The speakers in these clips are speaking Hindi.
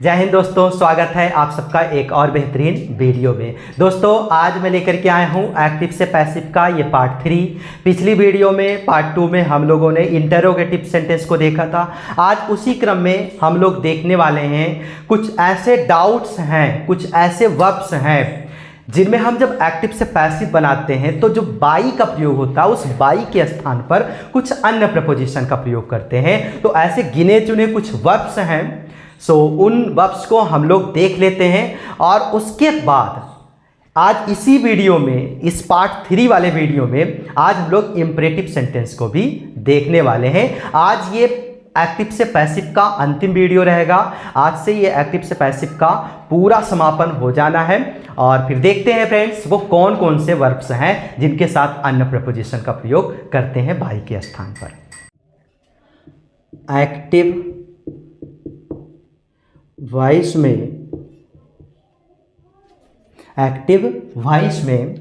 जय हिंद दोस्तों, स्वागत है आप सबका एक और बेहतरीन वीडियो में। दोस्तों आज मैं लेकर के आया हूँ एक्टिव से पैसिव का ये पार्ट 3। पिछली वीडियो में पार्ट 2 में हम लोगों ने इंटरोगेटिव सेंटेंस को देखा था। आज उसी क्रम में हम लोग देखने वाले हैं कुछ ऐसे डाउट्स हैं, कुछ ऐसे वर्ब्स हैं जिनमें हम जब एक्टिव से पैसिव बनाते हैं तो जो बाई का प्रयोग होता है उस बाई के स्थान पर कुछ अन्य प्रपोजिशन का प्रयोग करते हैं। तो ऐसे गिने चुने कुछ वर्ब्स हैं, उन वर्ब्स को हम लोग देख लेते हैं और उसके बाद आज इसी वीडियो में, इस पार्ट 3 वाले वीडियो में आज हम लोग इंपरेटिव सेंटेंस को भी देखने वाले हैं। आज ये एक्टिव से पैसिव का अंतिम वीडियो रहेगा। आज से ये एक्टिव से पैसिव का पूरा समापन हो जाना है और फिर देखते हैं फ्रेंड्स वो कौन कौन से वर्ब्स हैं जिनके साथ अन्य प्रपोजिशन का प्रयोग करते हैं बाई के स्थान पर। एक्टिव वॉइस में, एक्टिव वॉइस में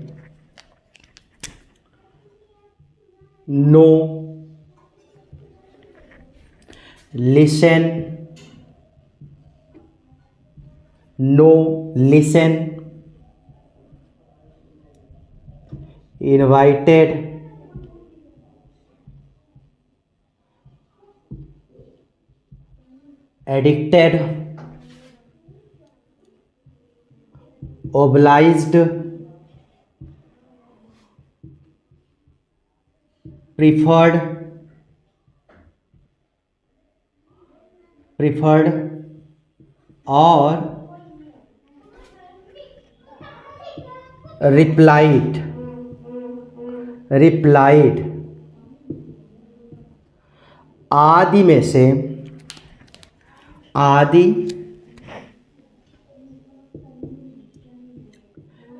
no, listen, no listen, invited, addicted, obliged, preferred और replied आदि में से, आदि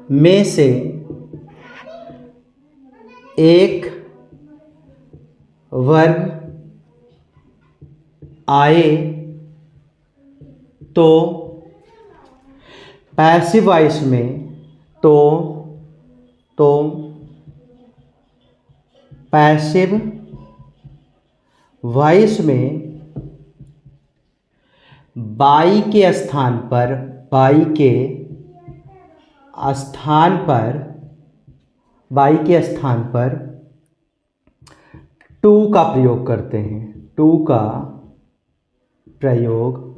में से एक वर्ब आए तो पैसिव वॉइस में तो पैसिव वॉइस में बाई के स्थान पर, बाई के स्थान पर टू का प्रयोग करते हैं, टू का प्रयोग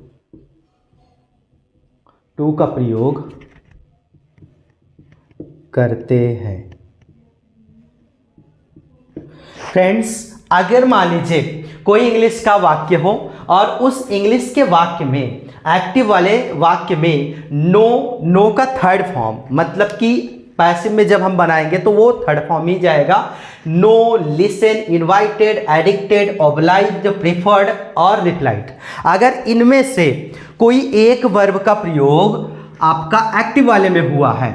करते हैं। फ्रेंड्स अगर मान लीजिए कोई इंग्लिश का वाक्य हो और उस इंग्लिश के वाक्य में, एक्टिव वाले वाक्य में नो का थर्ड फॉर्म, मतलब कि पैसिव में जब हम बनाएंगे तो वो थर्ड फॉर्म ही जाएगा। No, listen, invited, addicted, obliged, preferred और रिप्लाइड। अगर इनमें से कोई एक वर्ब का प्रयोग आपका एक्टिव वाले में हुआ है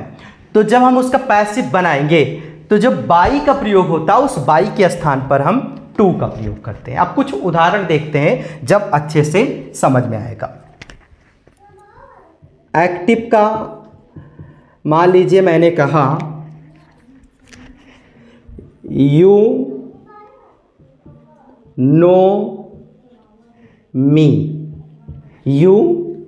तो जब हम उसका पैसिव बनाएंगे तो जब बाई का प्रयोग होता है उस बाई के स्थान पर हम टू का प्रयोग करते हैं। अब कुछ उदाहरण देखते हैं जब अच्छे से समझ में आएगा। एक्टिव का मान लीजिए मैंने कहा you know me, you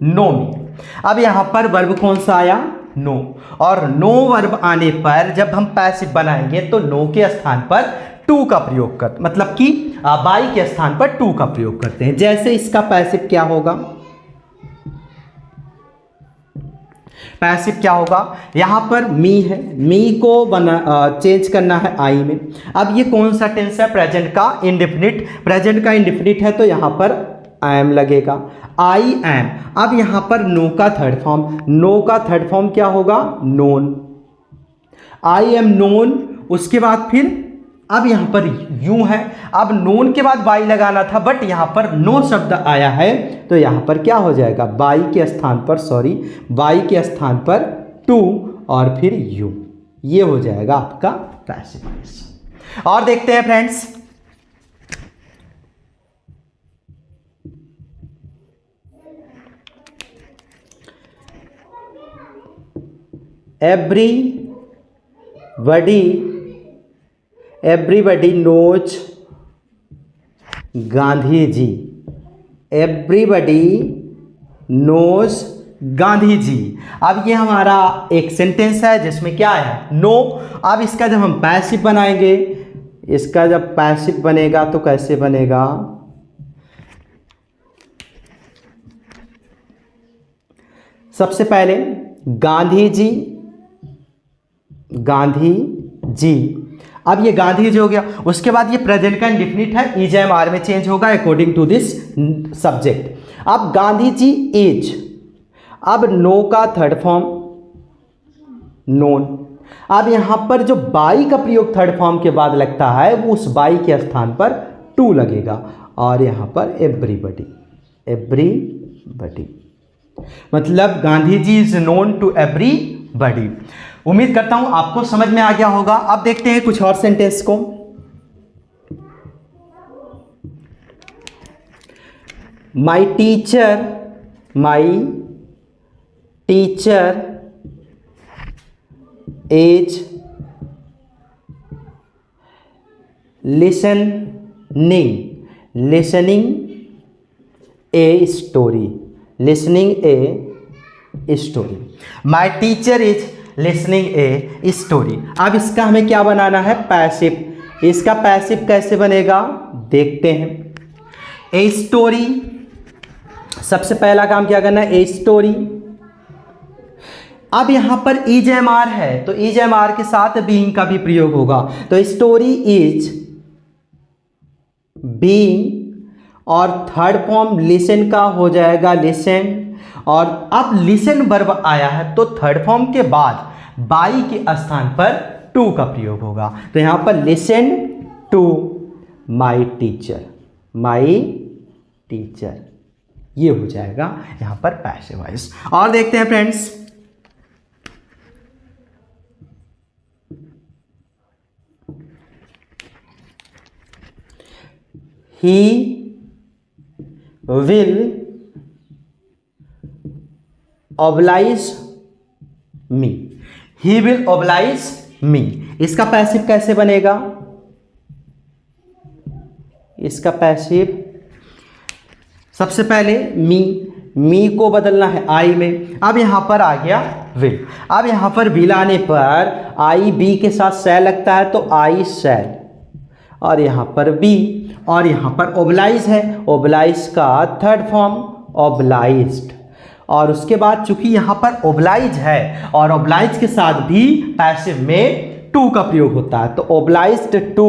know me. अब यहां पर वर्ब कौन सा आया? नो। और नो वर्ब आने पर जब हम पैसिव बनाएंगे तो नो के स्थान पर टू का प्रयोग कर, मतलब कि बाई के स्थान पर टू का प्रयोग करते हैं। जैसे इसका पैसिव क्या होगा? पैसिव क्या होगा? यहां पर मी है, मी को चेंज करना है आई में। अब ये कौन सा टेंस है? प्रेजेंट का इंडेफिनिट। प्रेजेंट का इंडेफिनिट है तो यहां पर आई एम लगेगा, आई एम। अब यहां पर नो का थर्ड फॉर्म, नो का थर्ड फॉर्म क्या होगा? नोन। I am known. उसके बाद फिर अब यहां पर यू है। अब नोन के बाद बाई लगाना था बट यहां पर नो शब्द आया है तो यहां पर क्या हो जाएगा? बाई के स्थान पर टू और फिर यू। ये हो जाएगा आपका पैसिव वॉइस। और देखते हैं friends, everybody knows Gandhi ji. everybody knows Gandhi ji. अब ये हमारा एक सेंटेंस है जिसमें क्या है, नो। अब इसका जब हम पैसिव बनाएंगे, इसका जब पैसिव बनेगा तो कैसे बनेगा, सबसे पहले गांधी जी, गांधी जी। अब ये गांधी जी हो गया, उसके बाद ये प्रेजेंट का इंडेफिनिट है, इज एम आर में चेंज होगा अकॉर्डिंग टू दिस सब्जेक्ट। अब गांधी जी इज, अब नो का थर्ड फॉर्म नोन। अब यहां पर जो बाई का प्रयोग थर्ड फॉर्म के बाद लगता है वो उस बाई के स्थान पर टू लगेगा, और यहां पर एवरीबडी, एवरीबडी मतलब Gandhi ji is known to everybody. उम्मीद करता हूं आपको समझ में आ गया होगा। अब देखते हैं कुछ और सेंटेंस को। माई teacher, my teacher is listening, listening a story, listening a story. My teacher is listening a story. अब इसका हमें क्या बनाना है, पैसिव। इसका पैसिव कैसे बनेगा देखते हैं। ए स्टोरी, सबसे पहला काम क्या करना है, ए स्टोरी। अब यहां पर इज एम आर है तो इज एम आर के साथ बीइंग का भी प्रयोग होगा, तो स्टोरी इज बीइंग, और थर्ड फॉर्म लिसन का हो जाएगा लिसन। और अब लिसन वर्ब आया है तो थर्ड फॉर्म के बाद बाई के स्थान पर टू का प्रयोग होगा, तो यहां पर listen to my teacher, my teacher, ये हो जाएगा यहां पर पैसिव वॉइस। और देखते हैं friends, he will oblige me, he will oblige me। इसका पैसिव कैसे बनेगा, इसका पैसिव सबसे पहले मी को बदलना है आई में। अब यहां पर आ गया विल। अब यहां पर विल आने पर आई बी के साथ शैल लगता है तो आई शैल, और यहां पर बी, और यहां पर ओबलाइज है, ओबलाइज का थर्ड फॉर्म ओबलाइज्ड। और उसके बाद चूंकि यहां पर ओबलाइज है और ओबलाइज के साथ भी पैसिव में टू का प्रयोग होता है, तो ओबलाइज्ड टू,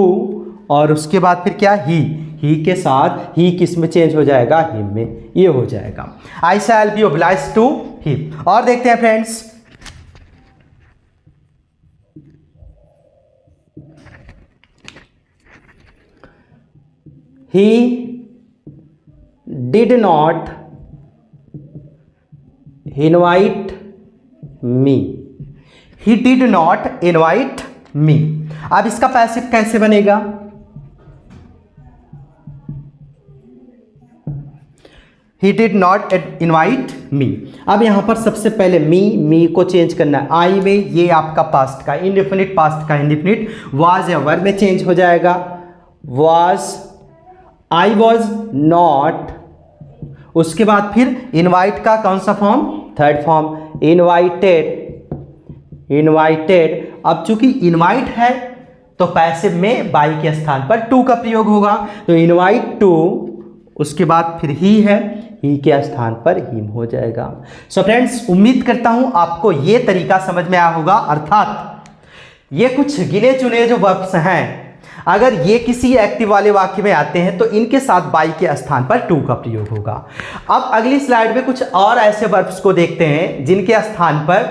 और उसके बाद फिर क्या, ही के साथ ही किस में चेंज हो जाएगा, हिम में, ये हो जाएगा आई शैल बी ओबलाइज्ड टू हिम। और देखते हैं friends, he did not invite me, he did not invite me। अब इसका पैसिव कैसे बनेगा, he did not invite me। अब यहां पर सबसे पहले मी को चेंज करना है आई में, ये आपका पास्ट का इंडेफिनिट, पास्ट का इंडेफिनिट वाज या वर में चेंज हो जाएगा, वाज, आई वॉज नॉट। उसके बाद फिर इनवाइट का कौन सा form, third form invited, invited. अब चूंकि इनवाइट है तो पैसिव में बाई के स्थान पर टू का प्रयोग होगा, तो इनवाइट टू, उसके बाद फिर ही है, ही के स्थान पर हिम हो जाएगा। सो फ्रेंड्स, उम्मीद करता हूं आपको ये तरीका समझ में आया होगा। अर्थात ये कुछ गिने चुने जो वर्ब्स हैं, अगर ये किसी एक्टिव वाले वाक्य में आते हैं तो इनके साथ बाई के स्थान पर टू का प्रयोग होगा। अब अगली स्लाइड में कुछ और ऐसे वर्ब्स को देखते हैं जिनके स्थान पर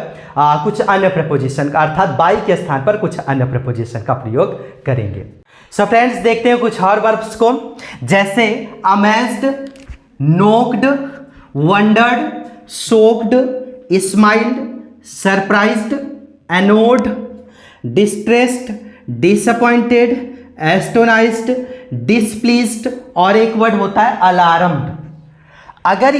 कुछ अन्य प्रपोजिशन का, अर्थात बाई के स्थान पर कुछ अन्य प्रपोजिशन का प्रयोग करेंगे। सो फ्रेंड्स, देखते हैं कुछ और वर्ब्स को, जैसे amazed, knocked, wondered, shocked, smiled, surprised, annoyed, distressed, disappointed, astonished, displeased, और एक वर्ड होता है अलार्म्ड। अगर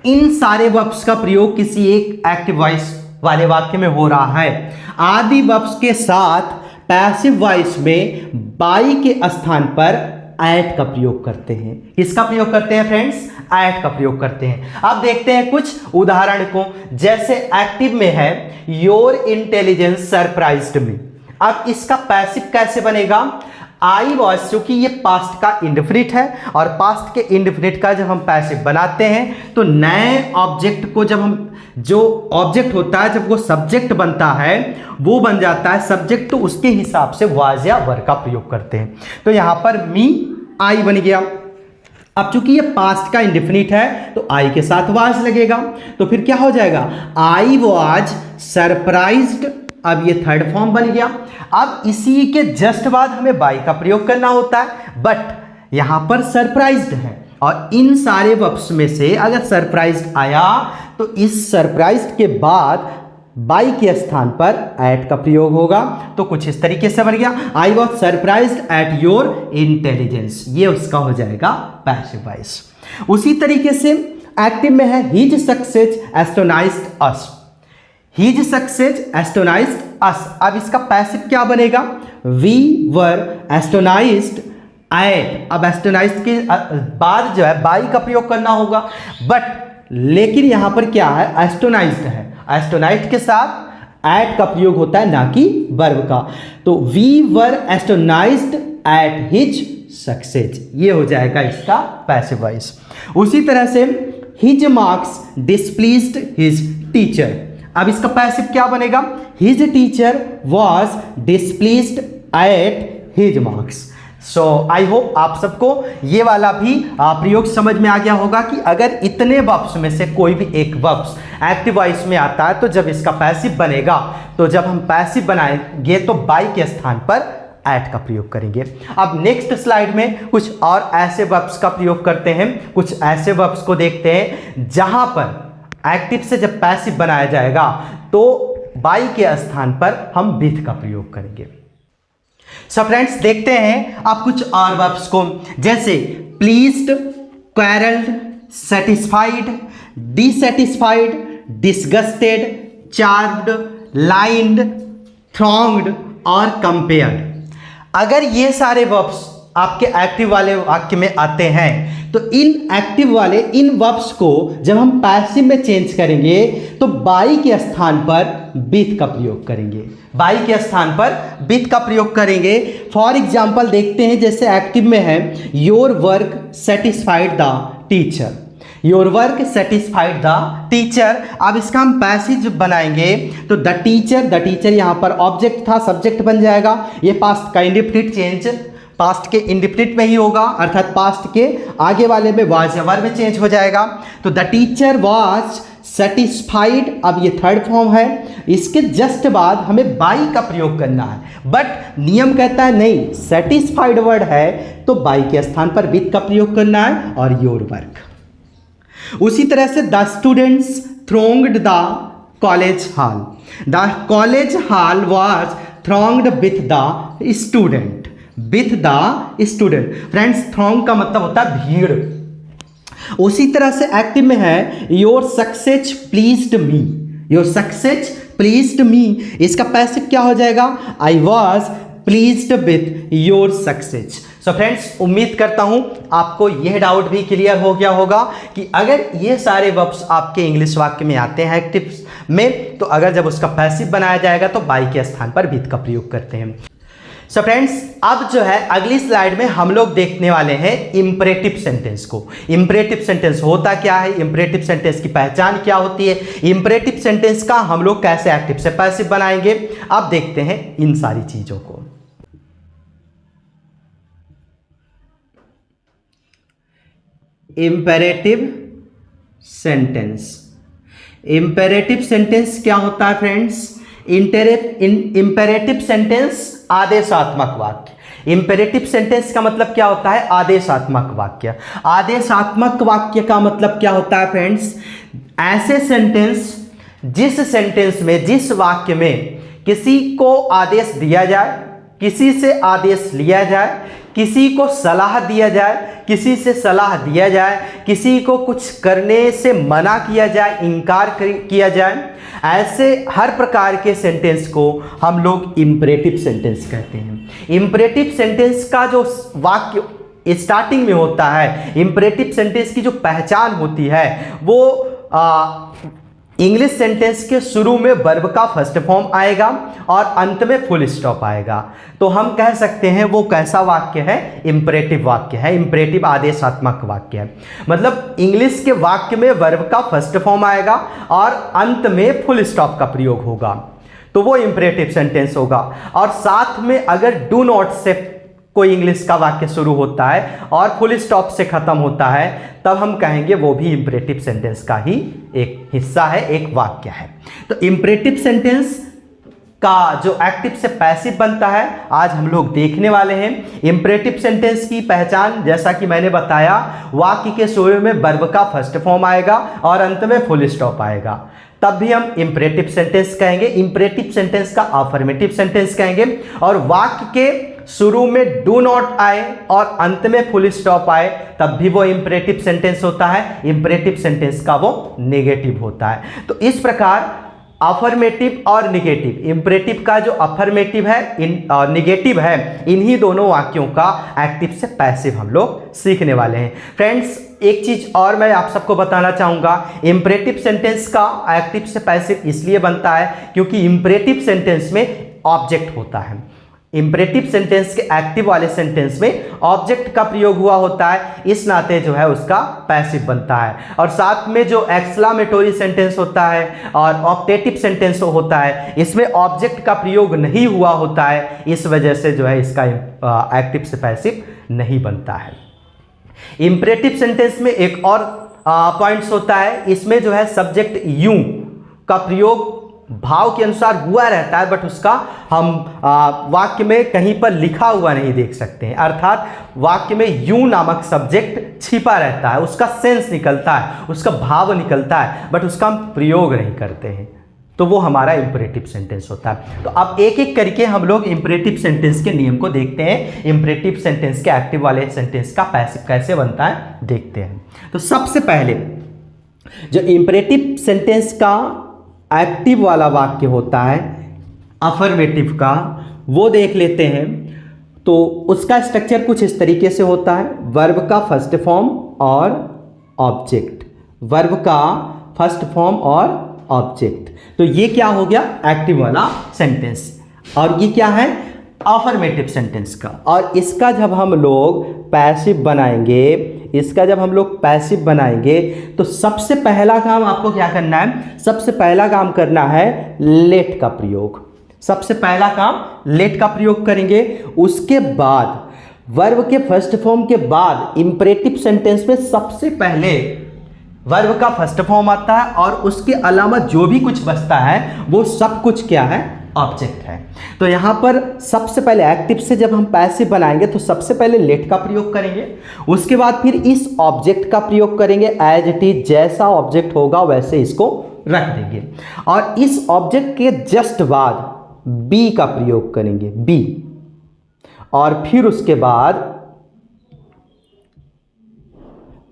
इन सारे वर्ब्स का प्रयोग किसी एक एक्टिव वॉइस वाले वाक्य में हो रहा है, आदि वर्ब्स के साथ पैसिव वॉइस में बाई के स्थान पर एट का प्रयोग करते हैं। किसका प्रयोग करते हैं फ्रेंड्स? एट का प्रयोग करते हैं। अब देखते हैं कुछ उदाहरण को। जैसे एक्टिव में है योर इंटेलिजेंस सरप्राइज्ड मी। अब इसका पैसिव कैसे बनेगा? आई वॉज, क्योंकि ये पास्ट का इंडेफिनिट है और पास्ट के इंडेफिनिट का जब हम पैसिव बनाते हैं तो नए ऑब्जेक्ट को जब हम, जो ऑब्जेक्ट होता है जब वो सब्जेक्ट बनता है वो बन जाता है सब्जेक्ट, तो उसके हिसाब से वाज या वर का प्रयोग करते हैं। तो यहां पर मी आई बन गया। अब चूंकि ये पास्ट का इंडेफिनिट है तो आई के साथ वाज लगेगा, तो फिर क्या हो जाएगा? I was surprised. अब ये थर्ड फॉर्म बन गया। अब इसी के जस्ट बाद हमें बाई का प्रयोग करना होता है, बट यहां पर सरप्राइज्ड है और इन सारे वर्ब्स में से अगर सरप्राइज्ड आया तो इस सरप्राइज्ड के बाद बाई के स्थान पर एट का प्रयोग होगा। तो कुछ इस तरीके से बन गया, I was surprised at your intelligence. ये उसका हो जाएगा पैसिव वॉइस। उसी तरीके से एक्टिव में है his success astonished us. His success astonished us. अब इसका पैसिव क्या बनेगा? We were astonished at. अब एस्टोनाइज्ड के बाद जो है बाई का प्रयोग करना होगा, बट लेकिन यहां पर क्या है? एस्टोनाइज्ड है। एस्टोनाइज्ड के साथ एट का प्रयोग होता है, ना कि वर्ब का। तो we were astonished at his success. ये हो जाएगा इसका पैसिव वॉइस। उसी तरह से his marks displeased his teacher. अब इसका पैसिव क्या बनेगा? His teacher was displeased at his marks. So I hope आप सबको ये वाला भी प्रयोग समझ में आ गया होगा कि अगर इतने वर्ब्स में से कोई भी एक वर्ब्स एक्टिव वॉइस में आता है तो जब इसका पैसिव बनेगा, तो जब हम पैसिव बनाएंगे तो बाई के स्थान पर एट का प्रयोग करेंगे। अब नेक्स्ट स्लाइड में कुछ और ऐसे वर्ब्स का प्रयोग करते हैं। कुछ ऐसे वर्ब्स को देखते हैं जहां पर एक्टिव से जब पैसिव बनाया जाएगा तो बाई के स्थान पर हम विथ का प्रयोग करेंगे। सो फ्रेंड्स देखते हैं अब कुछ और वर्ब्स को, जैसे pleased, quarrelled, satisfied, dissatisfied, disgusted, charmed, lined, thronged और कंपेयर्ड। अगर ये सारे वर्ब्स आपके एक्टिव वाले वाक्य में आते हैं तो इन एक्टिव वाले इन वर्ब्स को जब हम पैसिव में चेंज करेंगे तो बाई के स्थान पर विथ का प्रयोग करेंगे। बाई के स्थान पर विथ का प्रयोग करेंगे। फॉर एग्जाम्पल देखते हैं, जैसे एक्टिव में है your work satisfied the teacher. Your work satisfied the teacher. अब इसका हम पैसिव बनाएंगे तो द टीचर यहां पर ऑब्जेक्ट था, सब्जेक्ट बन जाएगा। ये पास्ट का इंडेफिनिट चेंज पास्ट के इंडेफिनिट में ही होगा, अर्थात पास्ट के आगे वाले में वाज या वर में चेंज हो जाएगा। तो द टीचर वाज सेटिस्फाइड। अब ये थर्ड फॉर्म है, इसके जस्ट बाद हमें बाई का प्रयोग करना है, बट नियम कहता है नहीं, सेटिस्फाइड वर्ड है तो बाई के स्थान पर विथ का प्रयोग करना है और योर वर्क। उसी तरह से the students thronged the college hall. The college hall was thronged with the student. With the student. Friends throng का मतलब होता है भीड़। उसी तरह से एक्टिव में है your success pleased me. Your success pleased me. इसका पैसिव क्या हो जाएगा? I was pleased with your success. So friends उम्मीद करता हूं आपको यह डाउट भी क्लियर हो गया होगा कि अगर ये सारे वर्ब्स आपके इंग्लिश वाक्य में आते हैं एक्टिव में, तो अगर जब उसका पैसिव बनाया जाएगा तो बाई के स्थान पर विथ का प्रयोग करते हैं। सो फ्रेंड्स अब जो है अगली स्लाइड में हम लोग देखने वाले हैं इंपरेटिव सेंटेंस को। इंपरेटिव सेंटेंस होता क्या है, इंपरेटिव सेंटेंस की पहचान क्या होती है, इंपरेटिव सेंटेंस का हम लोग कैसे एक्टिव से पैसिव बनाएंगे, अब देखते हैं इन सारी चीजों को। Imperative sentence. इंपरेटिव सेंटेंस क्या होता है फ्रेंड्स? इंपेरेटिव सेंटेंस आदेशात्मक वाक्य। इंपेरेटिव सेंटेंस का मतलब क्या होता है? आदेशात्मक वाक्य। आदेशात्मक वाक्य का मतलब क्या होता है फ्रेंड्स? ऐसे सेंटेंस जिस सेंटेंस में, जिस वाक्य में किसी को आदेश दिया जाए, किसी से आदेश लिया जाए, किसी को सलाह दिया जाए, किसी से सलाह दिया जाए, किसी को कुछ करने से मना किया जाए, इनकार किया जाए, ऐसे हर प्रकार के सेंटेंस को हम लोग इंपरेटिव सेंटेंस कहते हैं। इंपरेटिव सेंटेंस का जो वाक्य स्टार्टिंग में होता है। इंपरेटिव सेंटेंस की जो पहचान होती है वो इंग्लिश सेंटेंस के शुरू में वर्ब का फर्स्ट फॉर्म आएगा और अंत में फुल स्टॉप आएगा। तो हम कह सकते हैं वो कैसा वाक्य है, इंपरेटिव वाक्य है, इंपरेटिव आदेशात्मक वाक्य है। मतलब इंग्लिश के वाक्य में वर्ब का फर्स्ट फॉर्म आएगा और अंत में फुल स्टॉप का प्रयोग होगा, तो वो इंपरेटिव सेंटेंस होगा। और साथ में अगर डू नॉट से कोई इंग्लिश का वाक्य शुरू होता है और फुल स्टॉप से खत्म होता है, तब हम कहेंगे वो भी इंपरेटिव सेंटेंस का ही एक हिस्सा है, एक वाक्य है। तो इंपरेटिव सेंटेंस का जो एक्टिव से पैसिव बनता है आज हम लोग देखने वाले हैं। इंपरेटिव सेंटेंस की पहचान जैसा कि मैंने बताया, वाक्य के शुरू में वर्ब का फर्स्ट फॉर्म आएगा और अंत में फुल स्टॉप आएगा, तब भी हम इंपरेटिव सेंटेंस कहेंगे। इंपरेटिव सेंटेंस का अफर्मेटिव सेंटेंस कहेंगे। और वाक्य के शुरू में डू नॉट आए और अंत में फुल स्टॉप आए, तब भी वो इंपरेटिव सेंटेंस होता है। इंपरेटिव सेंटेंस का वो नेगेटिव होता है। तो इस प्रकार अफर्मेटिव और निगेटिव, इंपरेटिव का जो अफर्मेटिव है, निगेटिव है, इन्हीं दोनों वाक्यों का एक्टिव से पैसिव हम लोग सीखने वाले हैं। फ्रेंड्स, एक चीज और मैं आप सबको बताना चाहूंगा, इंपरेटिव सेंटेंस का एक्टिव से पैसिव इसलिए बनता है क्योंकि इंपरेटिव सेंटेंस में ऑब्जेक्ट होता है। इंपरेटिव सेंटेंस के एक्टिव वाले सेंटेंस में ऑब्जेक्ट का प्रयोग हुआ होता है, इस नाते जो है उसका पैसिव बनता है। और साथ में जो एक्सक्लामेटोरी सेंटेंस होता है और ऑप्टेटिव सेंटेंस होता है, इसमें ऑब्जेक्ट का प्रयोग नहीं हुआ होता है, इस वजह से जो है इसका एक्टिव से पैसिव नहीं बनता है। इंपरेटिव सेंटेंस में एक और पॉइंट्स होता है, इसमें जो है सब्जेक्ट यू का प्रयोग भाव के अनुसार हुआ रहता है, बट उसका हम वाक्य में कहीं पर लिखा हुआ नहीं देख सकते हैं। अर्थात वाक्य में यू नामक सब्जेक्ट छिपा रहता है, उसका सेंस निकलता है, उसका भाव निकलता है, बट उसका हम प्रयोग नहीं करते हैं, तो वो हमारा इंपरेटिव सेंटेंस होता है। तो अब एक एक करके हम लोग इंपरेटिव सेंटेंस के नियम को देखते हैं। इंपरेटिव सेंटेंस के एक्टिव वाले सेंटेंस का पैसिव कैसे बनता है देखते हैं। तो सबसे पहले जो इंपरेटिव सेंटेंस का एक्टिव वाला वाक्य होता है अफर्मेटिव का, वो देख लेते हैं। तो उसका स्ट्रक्चर कुछ इस तरीके से होता है, वर्ब का फर्स्ट फॉर्म और ऑब्जेक्ट, वर्ब का फर्स्ट फॉर्म और ऑब्जेक्ट। तो ये क्या हो गया, एक्टिव वाला सेंटेंस। और ये क्या है, अफर्मेटिव सेंटेंस का। और इसका जब हम लोग पैसिव बनाएंगे, इसका जब हम लोग पैसिव बनाएंगे तो सबसे पहला काम आपको क्या करना है, सबसे पहला काम करना है लेट का प्रयोग। सबसे पहला काम लेट का प्रयोग करेंगे। उसके बाद वर्ब के फर्स्ट फॉर्म के बाद इंपरेटिव सेंटेंस में सबसे पहले वर्ब का फर्स्ट फॉर्म आता है और उसके अलावा जो भी कुछ बचता है वो सब कुछ क्या है, ऑब्जेक्ट है। तो यहां पर सबसे पहले एक्टिव से जब हम पैसिव बनाएंगे तो सबसे पहले लेट का प्रयोग करेंगे, उसके बाद फिर इस ऑब्जेक्ट का प्रयोग करेंगे। एज इट इज जैसा ऑब्जेक्ट होगा वैसे इसको रख देंगे। और इस ऑब्जेक्ट के जस्ट बाद बी का प्रयोग करेंगे, बी। और फिर उसके बाद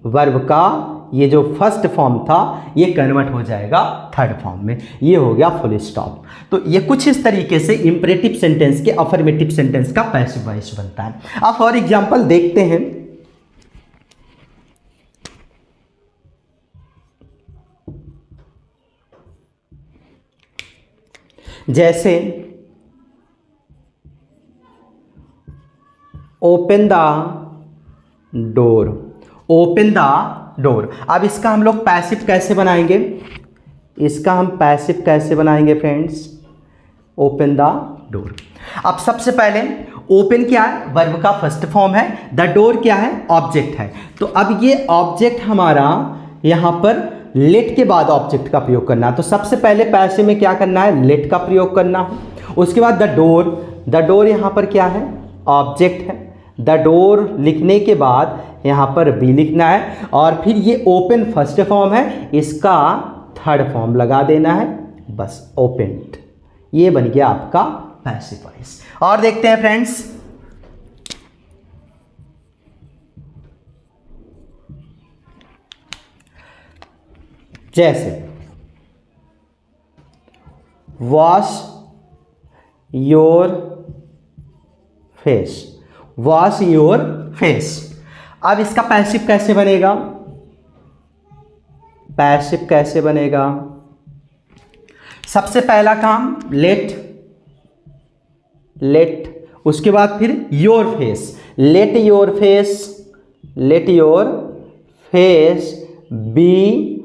वर्ब का ये जो फर्स्ट फॉर्म था ये कन्वर्ट हो जाएगा थर्ड फॉर्म में, ये हो गया फुल स्टॉप। तो ये कुछ इस तरीके से इंपरेटिव सेंटेंस के अफर्मेटिव सेंटेंस का पैसिव वॉइस बनता है। अब फॉर एग्जांपल देखते हैं, जैसे open the door, open the door. अब इसका हम लोग पैसिव कैसे बनाएंगे, इसका हम पैसिव कैसे बनाएंगे फ्रेंड्स, ओपन द डोर। अब सबसे पहले ओपन क्या है, वर्ब का फर्स्ट फॉर्म है, द डोर क्या है, ऑब्जेक्ट है। तो अब ये ऑब्जेक्ट हमारा यहां पर लेट के बाद ऑब्जेक्ट का प्रयोग करना है। तो सबसे पहले पैसिव में क्या करना है, लेट का प्रयोग करना है। उसके बाद द डोर, द डोर यहां पर क्या है, ऑब्जेक्ट है। द डोर लिखने के बाद यहाँ पर बी लिखना है और फिर ये ओपन फर्स्ट फॉर्म है, इसका थर्ड फॉर्म लगा देना है, बस ओपेंड। ये बन गया आपका पैसिव वॉइस। और देखते हैं फ्रेंड्स, जैसे wash your face, wash your face. अब इसका पैसिव कैसे बनेगा, पैसिव कैसे बनेगा? सबसे पहला काम लेट, उसके बाद फिर your face, let your face B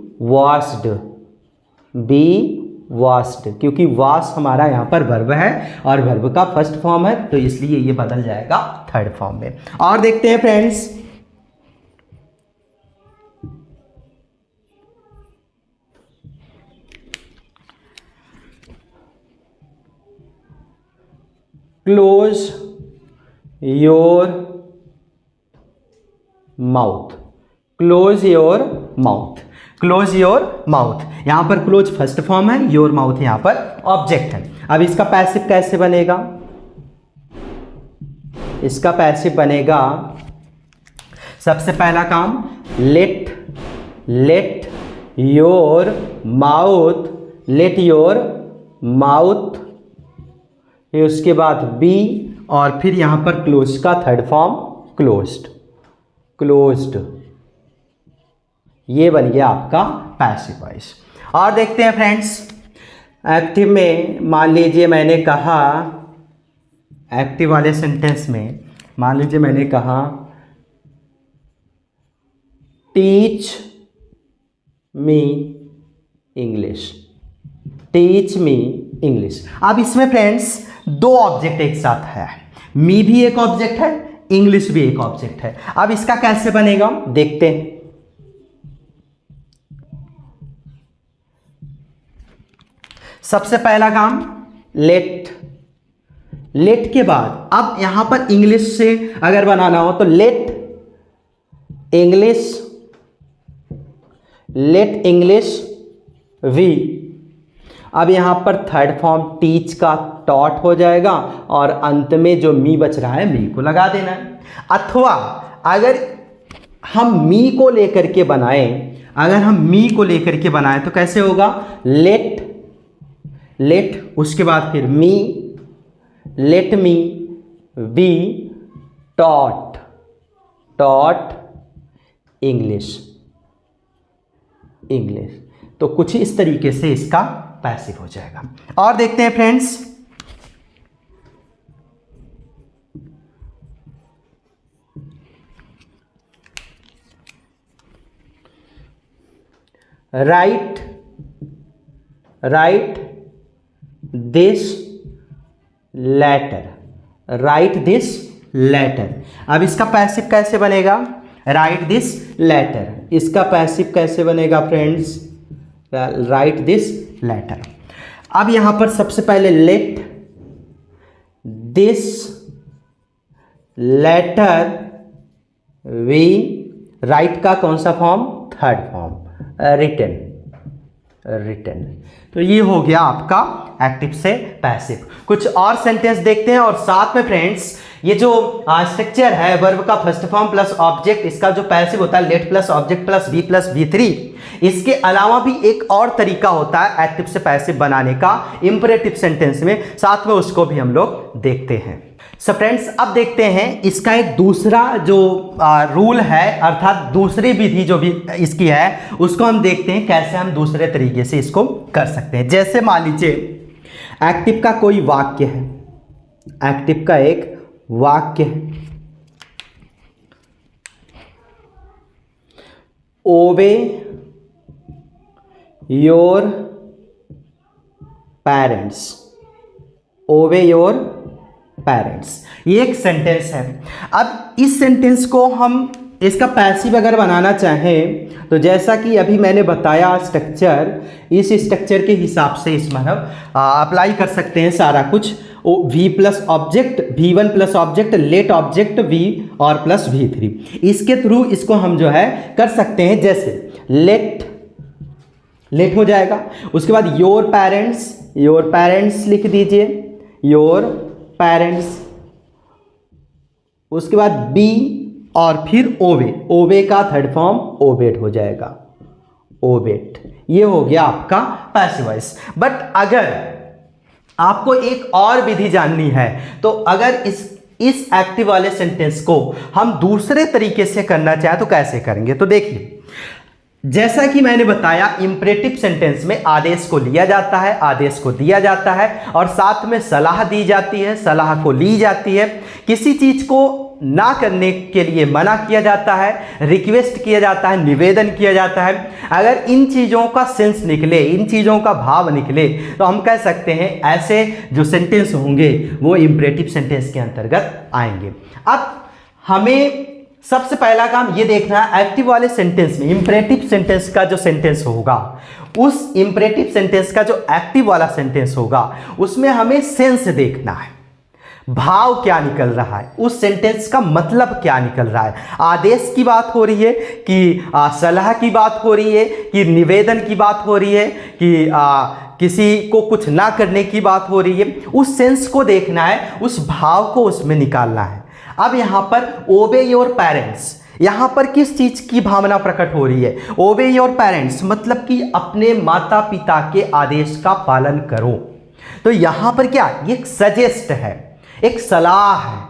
washed, क्योंकि वॉश हमारा यहाँ पर वर्ब है और वर्ब का फर्स्ट फॉर्म है, तो इसलिए ये बदल जाएगा थर्ड फॉर्म में। और देखते हैं friends, close your mouth, close your mouth, यहां पर क्लोज फर्स्ट फॉर्म है, योर माउथ यहां पर ऑब्जेक्ट है। अब इसका पैसिव कैसे बनेगा? इसका पैसिव बनेगा, सबसे पहला काम लेट योर माउथ, फिर उसके बाद बी, और फिर यहां पर क्लोज का थर्ड फॉर्म क्लोज्ड, ये बन गया आपका पैसिव वॉइस। और देखते हैं फ्रेंड्स, एक्टिव में मान लीजिए मैंने कहा, एक्टिव वाले सेंटेंस में मान लीजिए मैंने कहा टीच मी इंग्लिश। अब इसमें फ्रेंड्स दो ऑब्जेक्ट एक साथ है, मी भी एक ऑब्जेक्ट है, इंग्लिश भी एक ऑब्जेक्ट है। अब इसका कैसे बनेगा देखते हैं। सबसे पहला काम लेट के बाद अब यहां पर इंग्लिश से अगर बनाना हो तो लेट इंग्लिश वी। अब यहां पर थर्ड फॉर्म टीच का टॉट हो जाएगा और अंत में जो मी बच रहा है मी को लगा देना है। अथवा अगर हम मी को लेकर के बनाएं, तो कैसे होगा? लेट उसके बाद फिर me, let me be taught English. तो कुछ इस तरीके से इसका पैसिव हो जाएगा। और देखते हैं फ्रेंड्स, राइट दिस लेटर। अब इसका पैसिव कैसे बनेगा? Write this letter. इसका पैसिव कैसे बनेगा फ्रेंड्स? Right this letter. अब यहां पर सबसे पहले let this letter V, write का कौन सा फॉर्म? Third form written. तो ये हो गया आपका एक्टिव से पैसिव। कुछ और सेंटेंस देखते हैं, और साथ में फ्रेंड्स ये जो स्ट्रक्चर है वर्ब का फर्स्ट फॉर्म प्लस ऑब्जेक्ट, इसका जो पैसिव होता है late plus object plus V+V3, इसके अलावा भी एक और तरीका होता है एक्टिव से पैसिव बनाने का इंपरेटिव सेंटेंस में, साथ में उसको भी हम लोग देखते हैं। सो फ्रेंड्स, अब देखते हैं इसका एक दूसरा जो रूल है, अर्थात दूसरी विधि जो भी इसकी है, उसको हम देखते हैं कैसे हम दूसरे तरीके से इसको कर सकते हैं। जैसे मान लीजिए एक्टिव का कोई वाक्य है, एक्टिव का एक वाक्य है, ओबे योर पेरेंट्स, ये एक सेंटेंस है। अब इस सेंटेंस को हम इसका पैसिव अगर बनाना चाहें तो जैसा कि अभी मैंने बताया स्ट्रक्चर, इस स्ट्रक्चर के हिसाब से इसमें हम अप्लाई कर सकते हैं सारा कुछ। V plus object, V1 plus object, let object V और प्लस V3, इसके थ्रू इसको हम जो है कर सकते हैं। जैसे लेट हो जाएगा, उसके बाद योर पेरेंट्स लिख दीजिए, योर पेरेंट्स, उसके बाद बी और फिर ओबे का थर्ड फॉर्म ओबेड हो जाएगा, ओबेड। ये हो गया आपका पैसिव वॉइस। बट अगर आपको एक और विधि जाननी है तो अगर इस इस एक्टिव वाले सेंटेंस को हम दूसरे तरीके से करना चाहें तो कैसे करेंगे। तो देखिए, जैसा कि मैंने बताया, इंपरेटिव सेंटेंस में आदेश को लिया जाता है, आदेश को दिया जाता है और साथ में सलाह दी जाती है, सलाह को ली जाती है। किसी चीज को ना करने के लिए मना किया जाता है, रिक्वेस्ट किया जाता है, निवेदन किया जाता है। अगर इन चीज़ों का सेंस निकले, इन चीज़ों का भाव निकले, तो हम कह सकते हैं ऐसे जो सेंटेंस होंगे वो इंपरेटिव सेंटेंस के अंतर्गत आएंगे। अब हमें सबसे पहला काम ये देखना है, एक्टिव वाले सेंटेंस में इंपरेटिव सेंटेंस का जो सेंटेंस होगा, उस इंपरेटिव सेंटेंस का जो एक्टिव वाला सेंटेंस होगा, उसमें हमें सेंस देखना है, भाव क्या निकल रहा है, उस सेंटेंस का मतलब क्या निकल रहा है। आदेश की बात हो रही है कि सलाह की बात हो रही है, कि निवेदन की बात हो रही है, कि किसी को कुछ ना करने की बात हो रही है। उस सेंस को देखना है, उस भाव को उसमें निकालना है। अब यहां पर ओबे योर पेरेंट्स, यहां पर किस चीज की भावना प्रकट हो रही है? ओबे योर पेरेंट्स मतलब कि अपने माता पिता के आदेश का पालन करो। तो यहां पर क्या, ये एक सजेस्ट है, एक सलाह है,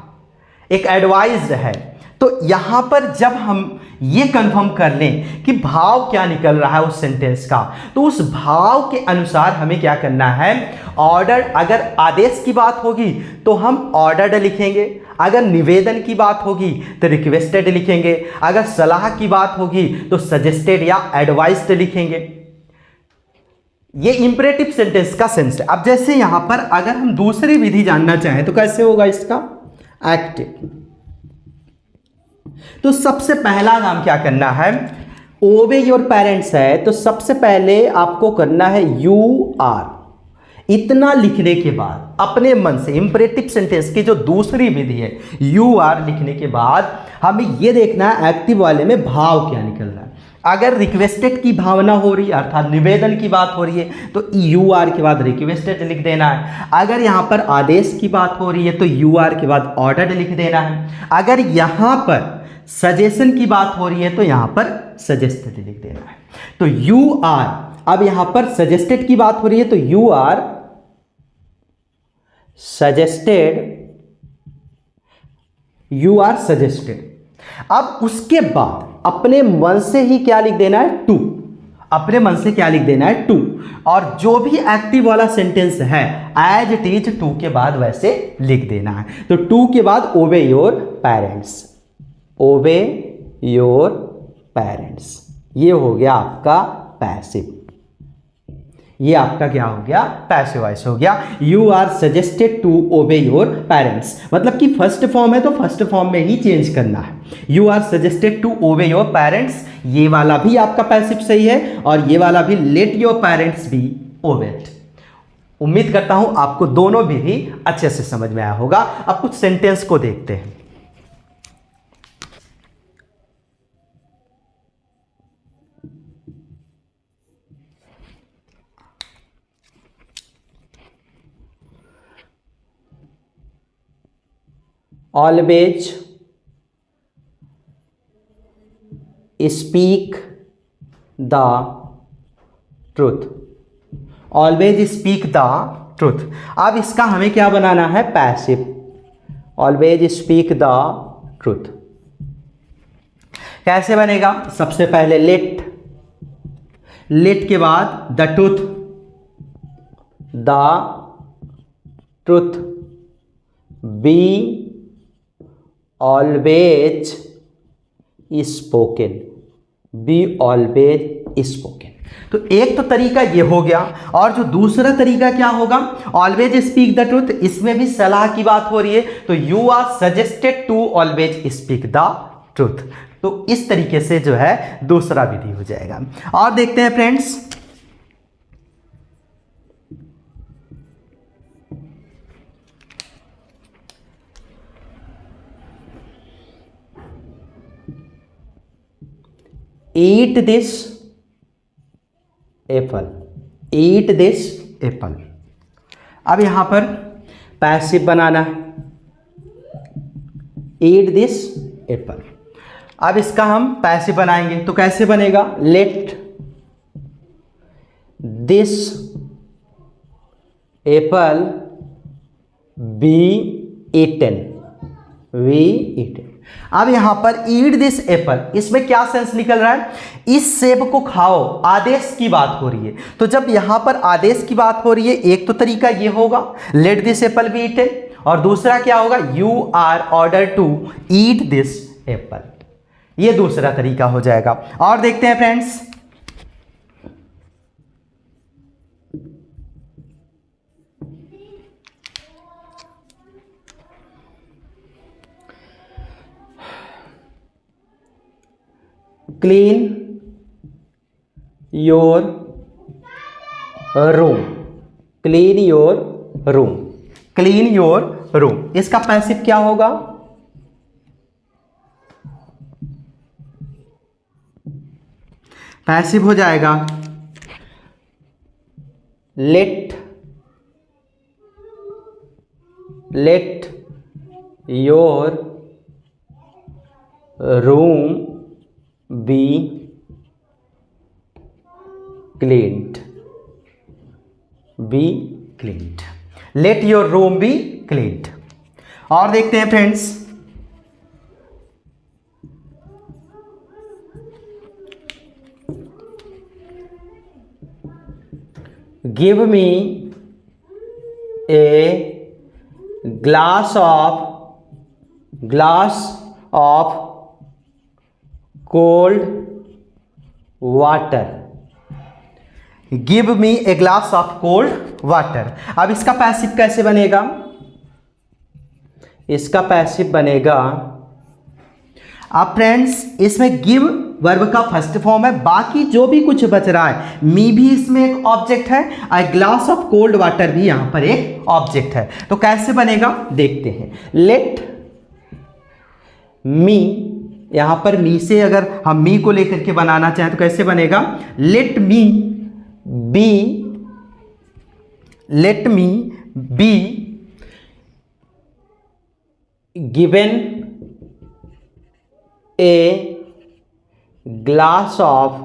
एक एडवाइस है। तो यहां पर जब हम ये कंफर्म कर लें कि भाव क्या निकल रहा है उस सेंटेंस का, तो उस भाव के अनुसार हमें क्या करना है, ऑर्डर, अगर आदेश की बात होगी तो हम ऑर्डर्ड लिखेंगे, अगर निवेदन की बात होगी तो रिक्वेस्टेड लिखेंगे, अगर सलाह की बात होगी तो सजेस्टेड या एडवाइस्ड लिखेंगे। ये इंपरेटिव सेंटेंस का सेंस है। अब जैसे यहां पर अगर हम दूसरी विधि जानना चाहें तो कैसे होगा इसका, एक्टिव। तो सबसे पहला काम क्या करना है, ओबे योर पेरेंट्स है तो सबसे पहले आपको करना है यू आर। इतना लिखने के बाद अपने मन से इंपरेटिव सेंटेंस की जो दूसरी विधि है, यू आर लिखने के बाद हमें यह देखना है एक्टिव वाले में भाव क्या निकल रहा है। अगर रिक्वेस्टेड की भावना हो रही है, अर्थात निवेदन की बात हो रही है, तो यू आर के बाद रिक्वेस्टेड लिख देना है। अगर यहां पर आदेश की बात हो रही है तो यू आर के बाद ऑर्डर्ड लिख देना है। अगर यहां पर सजेशन की बात हो रही है तो यहां पर सजेस्टेड लिख देना है। तो यू आर, अब यहां पर सजेस्टेड की बात हो रही है तो you are suggested, you are suggested. अब उसके बाद अपने मन से ही क्या लिख देना है, टू। अपने मन से क्या लिख देना है, टू। और जो भी एक्टिव वाला सेंटेंस है एज इट इज टू के बाद वैसे लिख देना है। तो टू के बाद ओबे योर पेरेंट्स, ओबे योर पेरेंट्स, ये हो गया आपका पैसिव। ये आपका क्या हो गया, पैसिव वॉइस हो गया। You are suggested to obey your parents, मतलब कि फर्स्ट फॉर्म है तो फर्स्ट फॉर्म में ही चेंज करना है। You are suggested to obey your parents, ये वाला भी आपका पैसिव सही है और ये वाला भी let your parents be obeyed. उम्मीद करता हूं आपको दोनों विधि अच्छे से समझ में आया होगा। अब कुछ सेंटेंस को देखते हैं। Always speak the truth, always speak the truth. अब इसका हमें क्या बनाना है, passive. Always speak the truth कैसे बनेगा, सबसे पहले लेट, लेट के बाद the truth, the truth be always spoken, be always spoken. तो एक तो तरीका ये हो गया, और जो दूसरा तरीका क्या होगा, ऑलवेज स्पीक द ट्रूथ, इसमें भी सलाह की बात हो रही है तो you are suggested to always speak the truth. तो इस तरीके से जो है दूसरा विधि हो जाएगा। और देखते हैं friends, eat this Apple, eat this Apple. अब यहां पर पैसिव बनाना है, ईट दिस एप्पल। अब इसका हम पैसिव बनाएंगे तो कैसे बनेगा, let this apple be eaten, we eat it. अब यहां पर ईट दिस एप्पल, इसमें क्या सेंस निकल रहा है, इस सेब को खाओ, आदेश की बात हो रही है। तो जब यहां पर आदेश की बात हो रही है, एक तो तरीका ये होगा let this apple be eaten, और दूसरा क्या होगा, you are order to eat this apple, ये दूसरा तरीका हो जाएगा। और देखते हैं friends, clean your room, clean your room, clean your room, इसका पैसिव क्या होगा, पैसिव हो जाएगा let your room be cleaned, be cleaned, let your room be cleaned. और देखते हैं friends, give me a glass of cold water, give me a glass of cold water. अब इसका पैसिव कैसे बनेगा, इसका पैसिव बनेगा, अब फ्रेंड्स इसमें गिव वर्ब का फर्स्ट फॉर्म है, बाकी जो भी कुछ बच रहा है, मी भी इसमें एक ऑब्जेक्ट है, ए ग्लास ऑफ कोल्ड वाटर भी यहां पर एक ऑब्जेक्ट है। तो कैसे बनेगा देखते हैं, लेट मी, यहां पर मी से अगर हम मी को लेकर के बनाना चाहें तो कैसे बनेगा, late me be given A glass of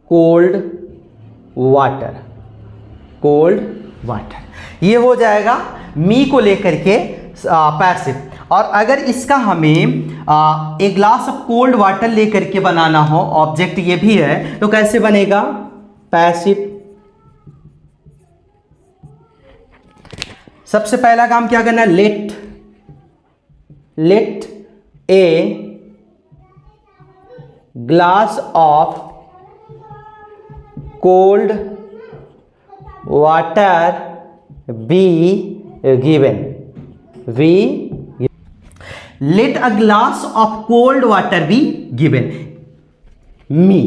cold water, ये हो जाएगा मी को लेकर के पैसिव। और अगर इसका हमें एक ग्लास ऑफ कोल्ड वाटर लेकर के बनाना हो, ऑब्जेक्ट ये भी है, तो कैसे बनेगा, पैसिव। सबसे पहला काम क्या करना है, let a glass of cold water be given, let a glass of cold water be given me,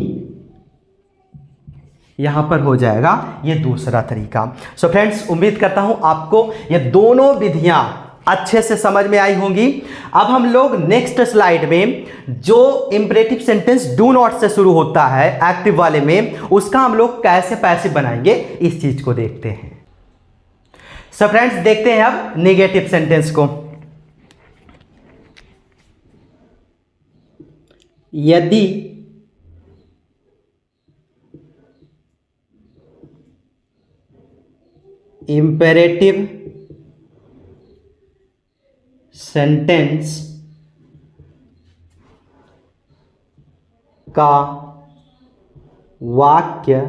यहां पर हो जाएगा ये दूसरा तरीका। सो फ्रेंड्स, उम्मीद करता हूं आपको ये दोनों विधियां अच्छे से समझ में आई होंगी। अब हम लोग नेक्स्ट स्लाइड में जो इंपरेटिव सेंटेंस डू नॉट से शुरू होता है एक्टिव वाले में, उसका हम लोग कैसे पैसिव बनाएंगे इस चीज को देखते हैं। सो फ्रेंड्स, देखते हैं अब नेगेटिव सेंटेंस को। यदि इंपेरेटिव सेंटेंस का वाक्य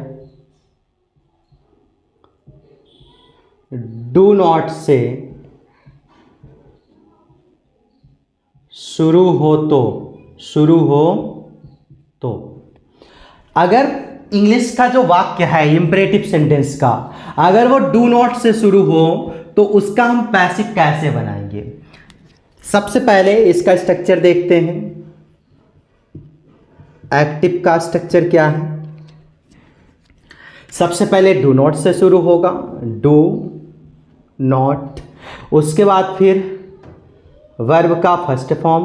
डू नॉट से शुरू हो तो अगर इंग्लिश का जो वाक्य है इंपरेटिव सेंटेंस का, अगर वो डू नॉट से शुरू हो तो उसका हम पैसिव कैसे बनाएंगे। सबसे पहले इसका स्ट्रक्चर देखते हैं। एक्टिव का स्ट्रक्चर क्या है, सबसे पहले डू नॉट से शुरू होगा, डू नॉट, उसके बाद फिर वर्ब का फर्स्ट फॉर्म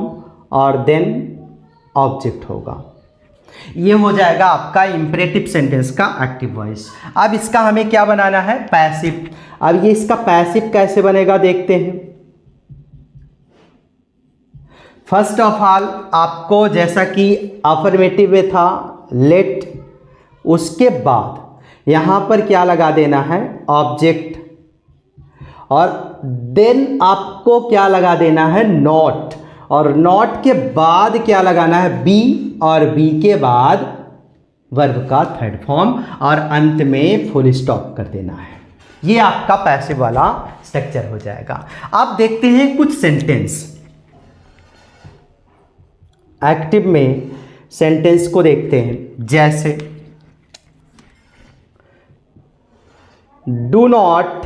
और देन ऑब्जेक्ट होगा। ये हो जाएगा आपका इंपरेटिव सेंटेंस का एक्टिव वॉइस। अब इसका हमें क्या बनाना है, पैसिव। अब ये इसका पैसिव कैसे बनेगा देखते हैं। फर्स्ट ऑफ ऑल आपको जैसा कि अफर्मेटिव में था लेट, उसके बाद यहां पर क्या लगा देना है, ऑब्जेक्ट, और देन आपको क्या लगा देना है, नॉट, और नॉट के बाद क्या लगाना है, बी, और बी के बाद वर्ब का थर्ड फॉर्म, और अंत में फुल स्टॉप कर देना है। ये आपका पैसिव वाला स्ट्रक्चर हो जाएगा। अब देखते हैं कुछ सेंटेंस। एक्टिव में सेंटेंस को देखते हैं, जैसे do not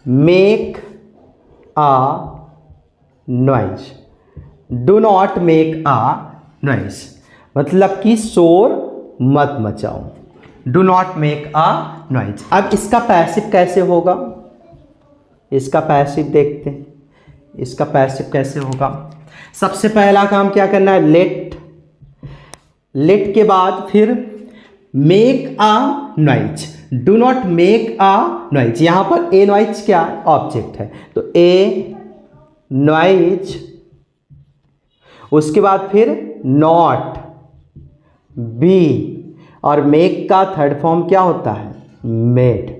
make a noise, do not make a noise मतलब कि शोर मत मचाओ, do not make a noise. अब इसका पैसिव कैसे होगा, इसका पैसिव देखते हैं, इसका पैसिव कैसे होगा। सबसे पहला काम क्या करना है, लेट, लेट के बाद फिर make a noise, do not make a noise. यहां पर ए नॉइज क्या है, ऑब्जेक्ट है, तो ए नॉइज, उसके बाद फिर नॉट, बी, और मेक का थर्ड फॉर्म क्या होता है, मेड।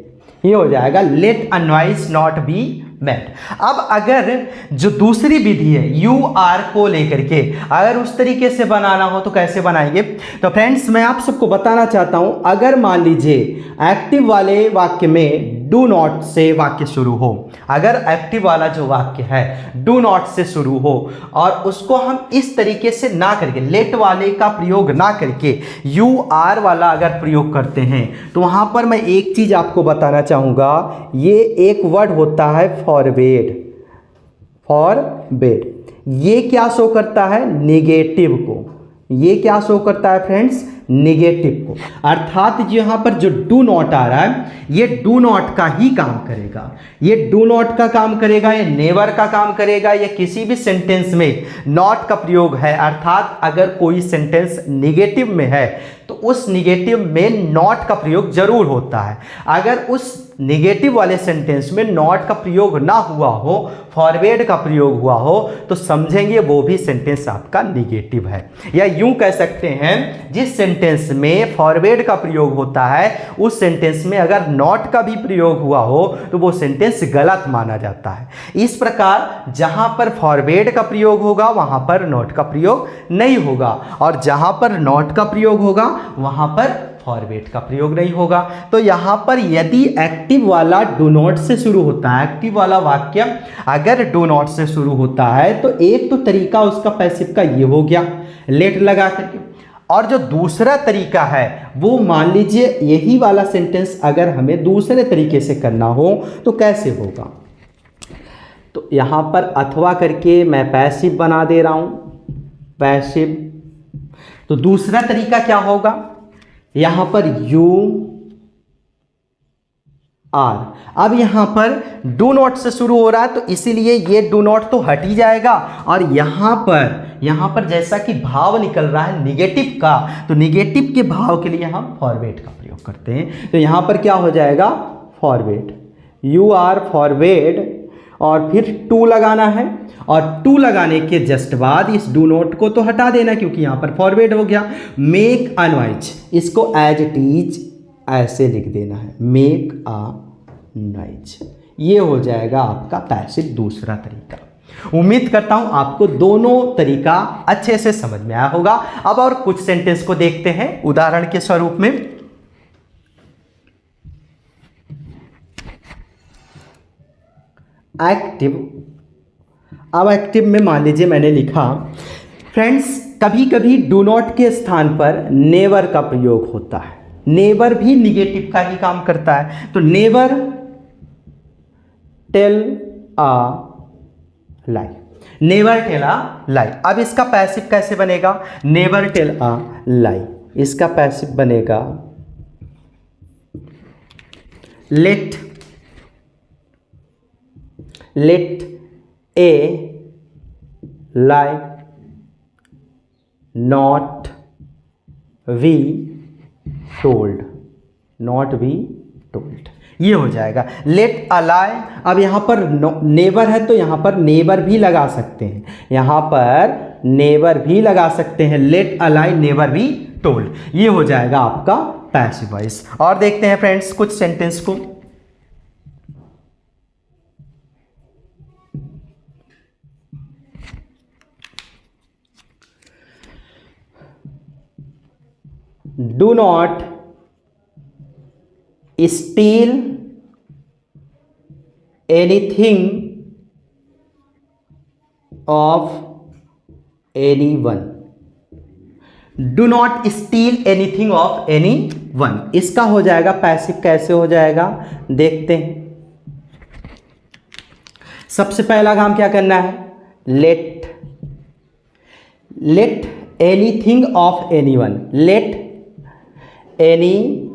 ये हो जाएगा let a noise not be made. अब अगर जो दूसरी विधि है यू आर को लेकर के अगर उस तरीके से बनाना हो तो कैसे बनाएंगे, तो फ्रेंड्स मैं आप सबको बताना चाहता हूं, अगर मान लीजिए एक्टिव वाले वाक्य में डू नॉट से वाक्य शुरू हो, अगर एक्टिव वाला जो वाक्य है डू नॉट से शुरू हो और उसको हम इस तरीके से ना करके, लेट वाले का प्रयोग ना करके यू आर वाला अगर प्रयोग करते हैं, तो वहां पर मैं एक चीज आपको बताना चाहूंगा, ये एक वर्ड होता है फॉरवर्ड, फॉरवर्ड। ये क्या शो करता है, नेगेटिव को, ये क्या शो करता है फ्रेंड्स, नेगेटिव को। अर्थात यहां पर जो डू नॉट आ रहा है ये डू नॉट का ही काम करेगा, ये डू नॉट का काम करेगा, ये नेवर का काम करेगा, ये किसी भी सेंटेंस में नॉट का प्रयोग है। अर्थात अगर कोई सेंटेंस नेगेटिव में है तो उस नेगेटिव में नॉट का प्रयोग जरूर होता है। अगर उस नेगेटिव वाले सेंटेंस में नॉट का प्रयोग ना हुआ हो, फॉरवर्ड का प्रयोग हुआ हो, तो समझेंगे वो भी सेंटेंस आपका नेगेटिव है। या यूं कह सकते हैं, जिस सेंटेंस में फॉरवर्ड का प्रयोग होता है उस सेंटेंस में अगर नॉट का भी प्रयोग हुआ हो तो वो सेंटेंस गलत माना जाता है। इस प्रकार जहां पर फॉरवर्ड का प्रयोग होगा वहां पर नॉट का प्रयोग नहीं होगा, और जहां पर नॉट का प्रयोग होगा वहां पर फॉरवर्ड का प्रयोग नहीं होगा। तो यहां पर यदि एक्टिव वाला डू नॉट से शुरू होता है, एक्टिव वाला वाक्य अगर डू नॉट से शुरू होता है, तो एक तो तरीका उसका पैसिव का ये हो गया लेट लगा करके, और जो दूसरा तरीका है वो मान लीजिए यही वाला सेंटेंस अगर हमें दूसरे तरीके से करना हो तो कैसे होगा, तो यहां पर अथवा करके मैं पैसिव बना दे रहा हूं, पैसिव। तो दूसरा तरीका क्या होगा, यहां पर यू आर, अब यहां पर डू नॉट से शुरू हो रहा है तो इसीलिए ये डू नॉट तो हट ही जाएगा, और यहां पर जैसा कि भाव निकल रहा है निगेटिव का, तो निगेटिव के भाव के लिए हम फॉरवर्ड का प्रयोग करते हैं। तो यहां पर क्या हो जाएगा, फॉरवर्ड, यू आर फॉरवर्ड, और फिर टू लगाना है, और टू लगाने के जस्ट बाद इस डू नॉट को तो हटा देना क्योंकि यहां पर फॉरवर्ड हो गया। मेक अ नॉइज, इसको एज इट इज ऐसे लिख देना है, मेक अ नॉइज। ये हो जाएगा आपका पैसिव दूसरा तरीका। उम्मीद करता हूं आपको दोनों तरीका अच्छे से समझ में आया होगा। अब और कुछ सेंटेंस को देखते हैं उदाहरण के स्वरूप में। एक्टिव, अब एक्टिव में मान लीजिए मैंने लिखा, फ्रेंड्स कभी कभी डू नॉट के स्थान पर नेवर का प्रयोग होता है, नेवर भी निगेटिव का ही काम करता है। तो never tell a lie, never tell a lie. अब इसका पैसिव कैसे बनेगा, नेवर टेल अ लाई, इसका पैसिव बनेगा let a lie not be told, not be told. ये हो जाएगा लेट अ लाई। अब यहां पर नेवर है तो यहां पर नेवर भी लगा सकते हैं, यहां पर नेवर भी लगा सकते हैं, let a lie never be told. ये हो जाएगा आपका पैसिव वॉइस। और देखते हैं फ्रेंड्स कुछ सेंटेंस को। Do not steel anything of anyone. Do not steel anything of anyone, इसका हो जाएगा पैसिव। कैसे हो जाएगा देखते हैं। सबसे पहला काम क्या करना है, let anything of anyone, let anything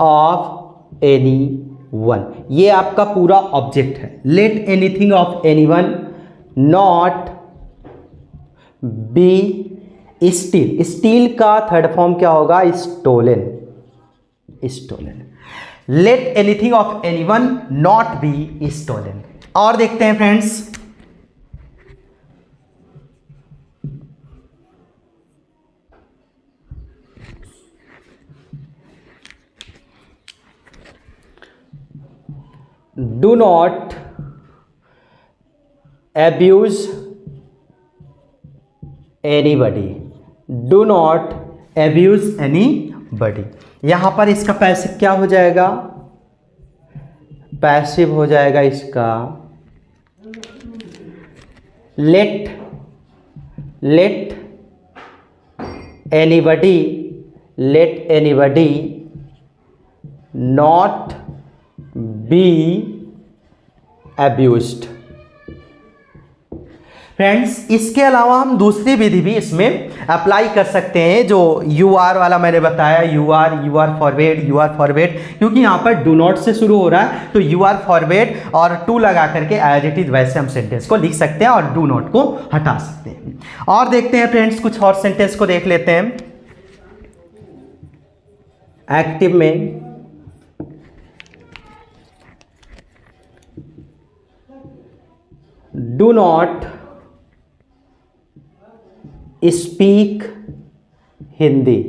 of anyone, ये आपका पूरा ऑब्जेक्ट है। Let anything of anyone not be steal, steal का थर्ड फॉर्म क्या होगा, stolen. Let anything of anyone not be stolen. और देखते हैं friends, do not abuse anybody, do not abuse anybody। यहां पर इसका पैसिव क्या हो जाएगा, पैसिव हो जाएगा इसका let anybody not be abused। Friends, इसके अलावा हम दूसरी विधि भी इसमें अप्लाई कर सकते हैं, जो यू आर वाला मैंने बताया, यू आर फॉरवर्ड, क्योंकि यहाँ पर डू नॉट से शुरू हो रहा है, तो यू आर फॉरवर्ड और टू लगा करके एज इट इज वैसे हम सेंटेंस को लिख सकते हैं और डू नॉट को हटा सकते हैं। और देखते हैं फ्रेंड्स, कुछ और सेंटेंस को देख लेते हैं। एक्टिव में do not speak Hindi,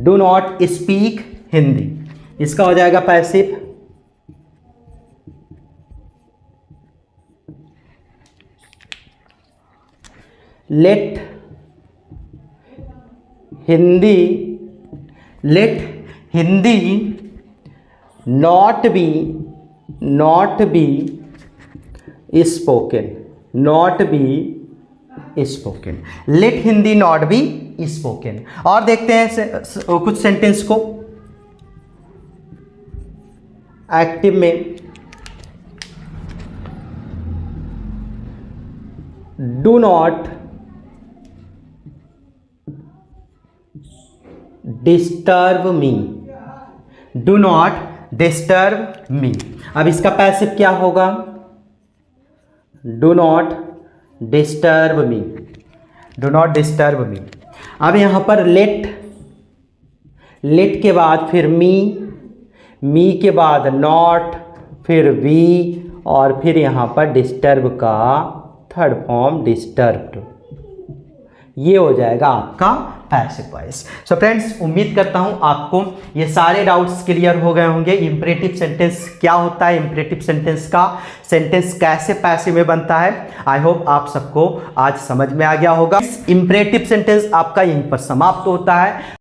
do not speak Hindi, इसका हो जाएगा passive. Let Hindi not be spoken, let Hindi not be spoken. और देखते हैं कुछ सेंटेंस को। एक्टिव में डू नॉट डिस्टर्ब मी, अब इसका पैसिव क्या होगा, डू नॉट डिस्टर्ब मी। अब यहां पर लेट के बाद फिर मी के बाद नॉट, फिर वी, और फिर यहां पर डिस्टर्ब का थर्ड फॉर्म डिस्टर्ब्ड, ये हो जाएगा आपका पैसिव वॉइस। सो फ्रेंड्स, उम्मीद करता हूं आपको ये सारे डाउट्स क्लियर हो गए होंगे। इंपरेटिव सेंटेंस क्या होता है, इंपरेटिव सेंटेंस का सेंटेंस कैसे पैसिव में बनता है, आई होप आप सबको आज समझ में आ गया होगा। इंपरेटिव सेंटेंस आपका यहीं पर समाप्त होता है।